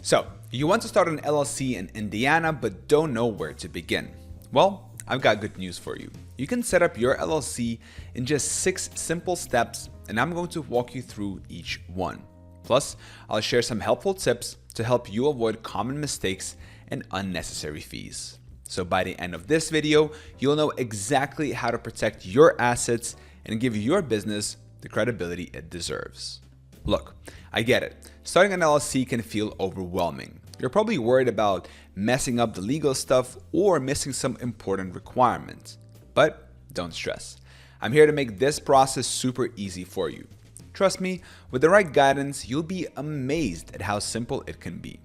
So, you want to start an LLC in Indiana but don't know where to begin. Well, I've got good news for you. You can set up your LLC in just 6 simple steps, and I'm going to walk you through each one. Plus, I'll share some helpful tips to help you avoid common mistakes and unnecessary fees. So by the end of this video, you'll know exactly how to protect your assets and give your business the credibility it deserves. Look, I get it. Starting an LLC can feel overwhelming. You're probably worried about messing up the legal stuff or missing some important requirements. But don't stress. I'm here to make this process super easy for you. Trust me, with the right guidance, you'll be amazed at how simple it can be.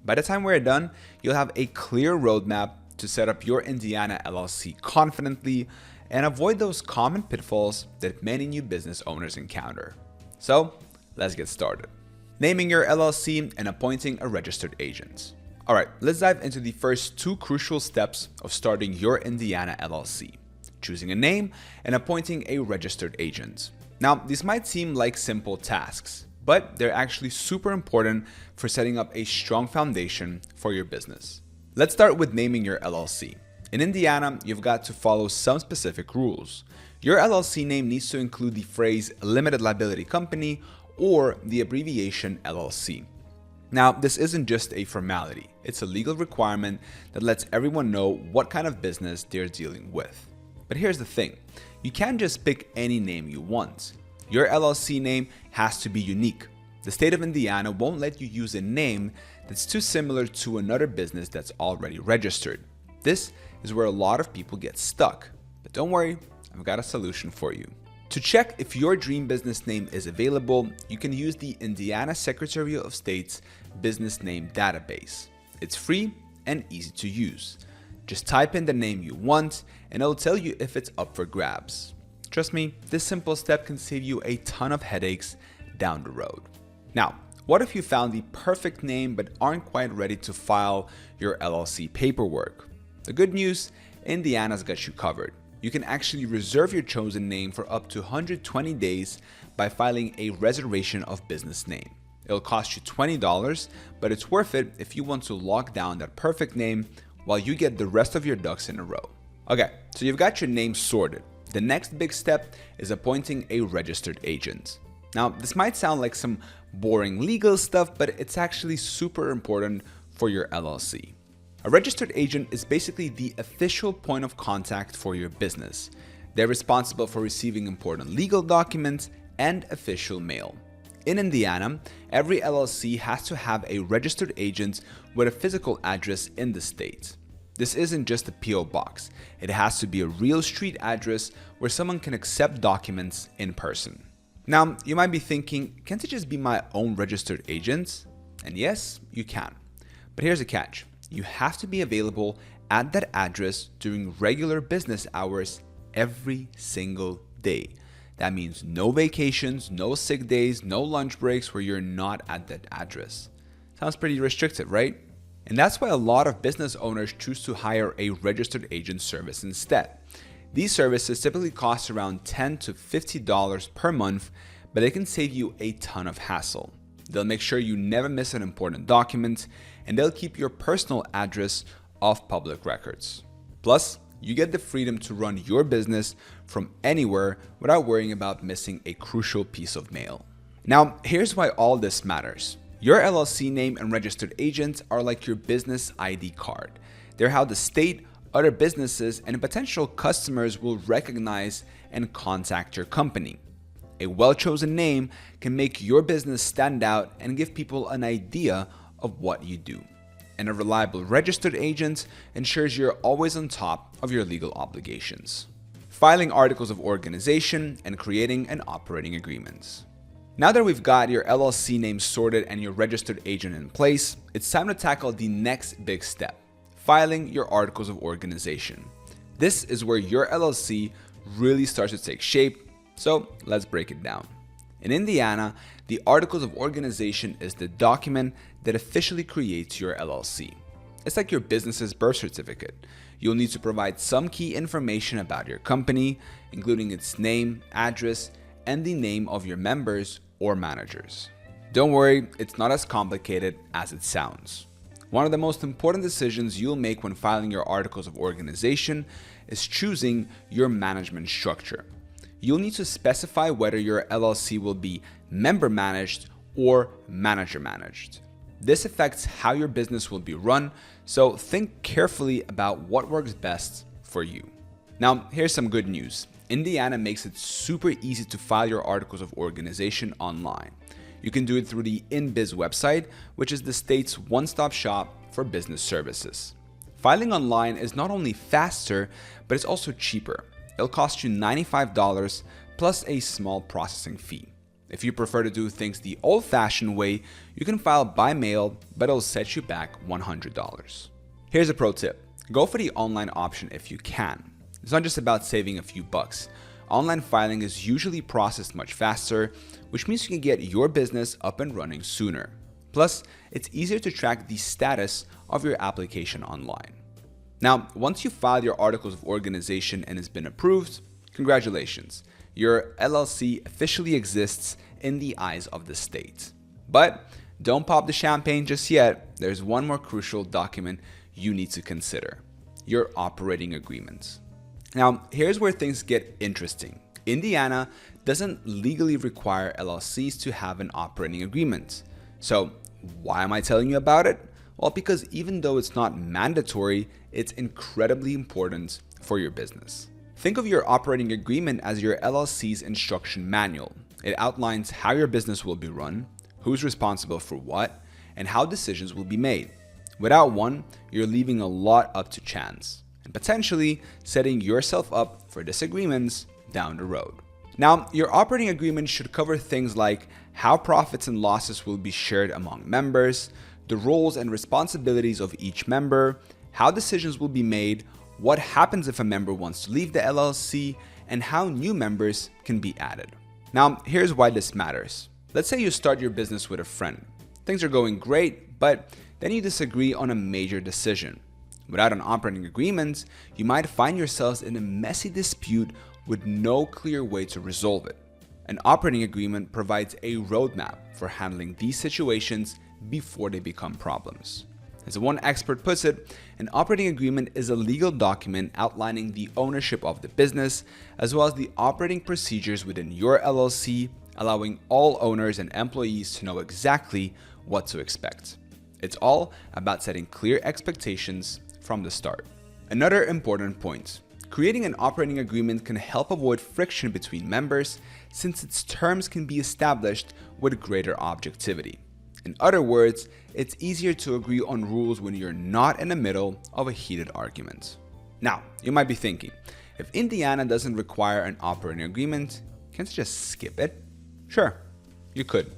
By the time we're done, you'll have a clear roadmap to set up your Indiana LLC confidently and avoid those common pitfalls that many new business owners encounter. So, let's get started. Naming your LLC and appointing a registered agent. Alright, let's dive into the first 2 crucial steps of starting your Indiana LLC. Choosing a name and appointing a registered agent. Now, these might seem like simple tasks, but they're actually super important for setting up a strong foundation for your business. Let's start with naming your LLC. In Indiana, you've got to follow some specific rules. Your LLC name needs to include the phrase limited liability company or the abbreviation LLC. Now, this isn't just a formality. It's a legal requirement that lets everyone know what kind of business they're dealing with. But here's the thing. You can't just pick any name you want. Your LLC name has to be unique. The state of Indiana won't let you use a name that's too similar to another business that's already registered. This is where a lot of people get stuck. But don't worry, I've got a solution for you. To check if your dream business name is available, you can use the Indiana Secretary of State's business name database. It's free and easy to use. Just type in the name you want and it'll tell you if it's up for grabs. Trust me, this simple step can save you a ton of headaches down the road. Now, what if you found the perfect name but aren't quite ready to file your LLC paperwork? The good news, Indiana's got you covered. You can actually reserve your chosen name for up to 120 days by filing a reservation of business name. It'll cost you $20, but it's worth it if you want to lock down that perfect name while you get the rest of your ducks in a row. Okay, so you've got your name sorted. The next big step is appointing a registered agent. Now, this might sound like some boring legal stuff, but it's actually super important for your LLC. A registered agent is basically the official point of contact for your business. They're responsible for receiving important legal documents and official mail. In Indiana, every LLC has to have a registered agent with a physical address in the state. This isn't just a PO box. It has to be a real street address where someone can accept documents in person. Now, you might be thinking, can't it just be my own registered agent? And yes, you can. But here's the catch. You have to be available at that address during regular business hours every single day. That means no vacations, no sick days, no lunch breaks where you're not at that address. Sounds pretty restrictive, right? And that's why a lot of business owners choose to hire a registered agent service instead. These services typically cost around $10 to $50 per month, but they can save you a ton of hassle. They'll make sure you never miss an important document, and they'll keep your personal address off public records. Plus, you get the freedom to run your business from anywhere without worrying about missing a crucial piece of mail. Now, here's why all this matters. Your LLC name and registered agent are like your business ID card. They're how the state, other businesses, and potential customers will recognize and contact your company. A well-chosen name can make your business stand out and give people an idea of what you do. And a reliable registered agent ensures you're always on top of your legal obligations. Filing articles of organization and creating an operating agreement. Now that we've got your LLC name sorted and your registered agent in place, it's time to tackle the next big step, filing your articles of organization. This is where your LLC really starts to take shape, so let's break it down. In Indiana, the Articles of Organization is the document that officially creates your LLC. It's like your business's birth certificate. You'll need to provide some key information about your company, including its name, address, and the name of your members or managers. Don't worry, it's not as complicated as it sounds. One of the most important decisions you'll make when filing your articles of organization is choosing your management structure. You'll need to specify whether your LLC will be member managed or manager managed. This affects how your business will be run, so think carefully about what works best for you. Now, here's some good news. Indiana makes it super easy to file your articles of organization online. You can do it through the InBiz website, which is the state's one-stop shop for business services. Filing online is not only faster, but it's also cheaper. It'll cost you $95 plus a small processing fee. If you prefer to do things the old-fashioned way, you can file by mail, but it'll set you back $100. Here's a pro tip. Go for the online option if you can. It's not just about saving a few bucks. Online filing is usually processed much faster, which means you can get your business up and running sooner. Plus, it's easier to track the status of your application online. Now, once you file your articles of organization and it's been approved, congratulations. Your LLC officially exists in the eyes of the state. But don't pop the champagne just yet. There's one more crucial document you need to consider: your operating agreement. Now, here's where things get interesting. Indiana doesn't legally require LLCs to have an operating agreement. So, why am I telling you about it? Well, because even though it's not mandatory, it's incredibly important for your business. Think of your operating agreement as your LLC's instruction manual. It outlines how your business will be run, who's responsible for what, and how decisions will be made. Without one, you're leaving a lot up to chance and potentially setting yourself up for disagreements down the road. Now, your operating agreement should cover things like how profits and losses will be shared among members, the roles and responsibilities of each member, how decisions will be made, what happens if a member wants to leave the LLC, and how new members can be added. Now, here's why this matters. Let's say you start your business with a friend. Things are going great, but then you disagree on a major decision. Without an operating agreement, you might find yourselves in a messy dispute with no clear way to resolve it. An operating agreement provides a roadmap for handling these situations before they become problems. As one expert puts it, an operating agreement is a legal document outlining the ownership of the business, as well as the operating procedures within your LLC, allowing all owners and employees to know exactly what to expect. It's all about setting clear expectations from the start. Another important point: creating an operating agreement can help avoid friction between members, since its terms can be established with greater objectivity. In other words, it's easier to agree on rules when you're not in the middle of a heated argument. Now, you might be thinking, if Indiana doesn't require an operating agreement, can't you just skip it? Sure, you could.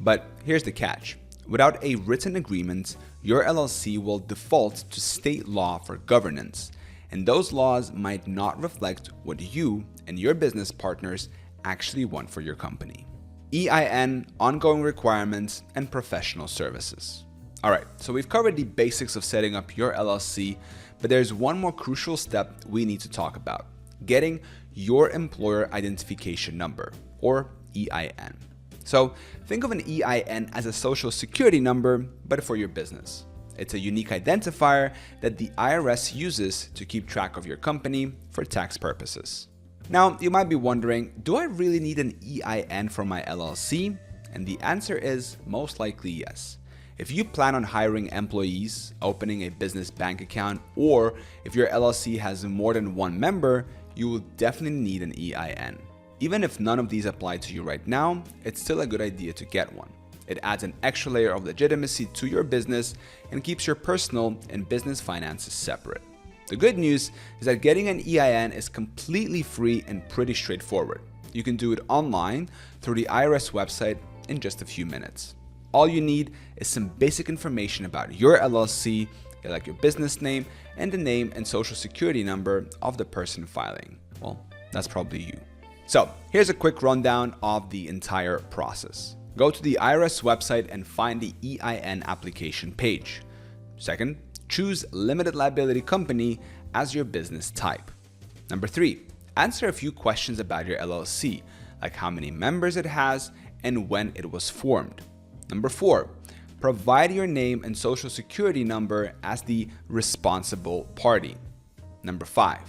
But here's the catch. Without a written agreement, your LLC will default to state law for governance, and those laws might not reflect what you and your business partners actually want for your company. EIN, ongoing requirements, and professional services. Alright, so we've covered the basics of setting up your LLC, but there's one more crucial step we need to talk about: getting your employer identification number, or EIN. So think of an EIN as a social security number, but for your business. It's a unique identifier that the IRS uses to keep track of your company for tax purposes. Now, you might be wondering, do I really need an EIN for my LLC? And the answer is most likely yes. If you plan on hiring employees, opening a business bank account, or if your LLC has more than one member, you will definitely need an EIN. Even if none of these apply to you right now, it's still a good idea to get one. It adds an extra layer of legitimacy to your business and keeps your personal and business finances separate. The good news is that getting an EIN is completely free and pretty straightforward. You can do it online through the IRS website in just a few minutes. All you need is some basic information about your LLC, like your business name and the name and social security number of the person filing. Well, that's probably you. So here's a quick rundown of the entire process. Go to the IRS website and find the EIN application page. Second, choose limited liability company as your business type. Number 3, answer a few questions about your LLC, like how many members it has and when it was formed. Number 4, provide your name and social security number as the responsible party. Number 5,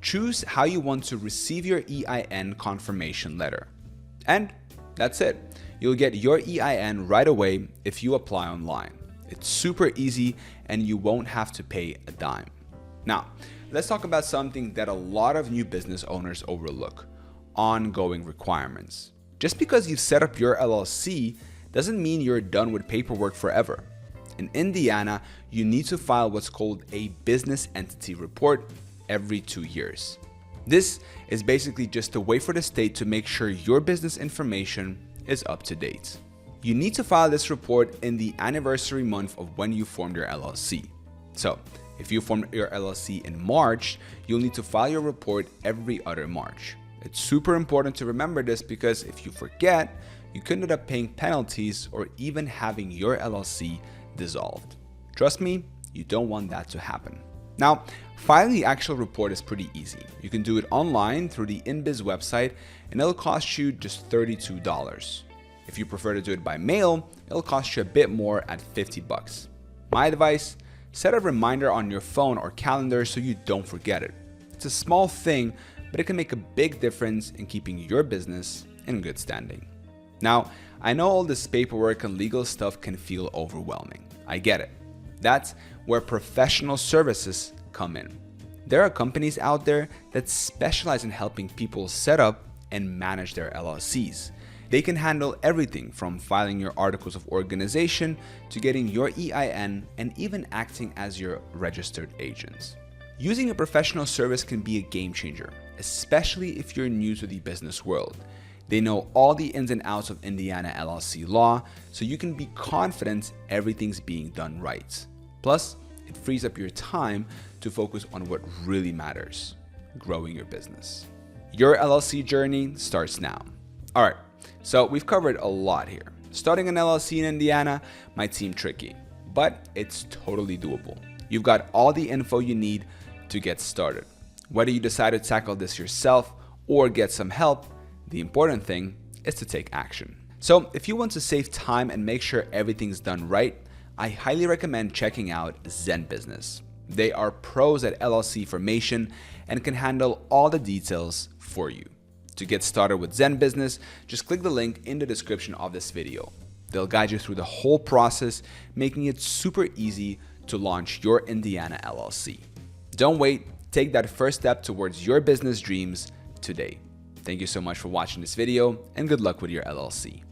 choose how you want to receive your EIN confirmation letter. And that's it. You'll get your EIN right away if you apply online. It's super easy and you won't have to pay a dime. Now, let's talk about something that a lot of new business owners overlook: ongoing requirements. Just because you've set up your LLC doesn't mean you're done with paperwork forever. In Indiana, you need to file what's called a business entity report every 2 years. This is basically just a way for the state to make sure your business information is up to date. You need to file this report in the anniversary month of when you formed your LLC. So, if you formed your LLC in March, you'll need to file your report every other March. It's super important to remember this because if you forget, you could end up paying penalties or even having your LLC dissolved. Trust me, you don't want that to happen. Now, filing the actual report is pretty easy. You can do it online through the InBiz website and it'll cost you just $32. If you prefer to do it by mail, it'll cost you a bit more at $50. My advice, set a reminder on your phone or calendar so you don't forget it. It's a small thing, but it can make a big difference in keeping your business in good standing. Now, I know all this paperwork and legal stuff can feel overwhelming. I get it. That's where professional services come in. There are companies out there that specialize in helping people set up and manage their LLCs. They can handle everything from filing your articles of organization to getting your EIN and even acting as your registered agent. Using a professional service can be a game changer, especially if you're new to the business world. They know all the ins and outs of Indiana LLC law, so you can be confident everything's being done right. Plus, it frees up your time to focus on what really matters: growing your business. Your LLC journey starts now. All right, so we've covered a lot here. Starting an LLC in Indiana might seem tricky, but it's totally doable. You've got all the info you need to get started. Whether you decide to tackle this yourself or get some help, the important thing is to take action. So if you want to save time and make sure everything's done right, I highly recommend checking out Zen Business. They are pros at LLC formation and can handle all the details for you. To get started with Zen Business, just click the link in the description of this video. They'll guide you through the whole process, making it super easy to launch your Indiana LLC. Don't wait, take that first step towards your business dreams today. Thank you so much for watching this video and good luck with your LLC.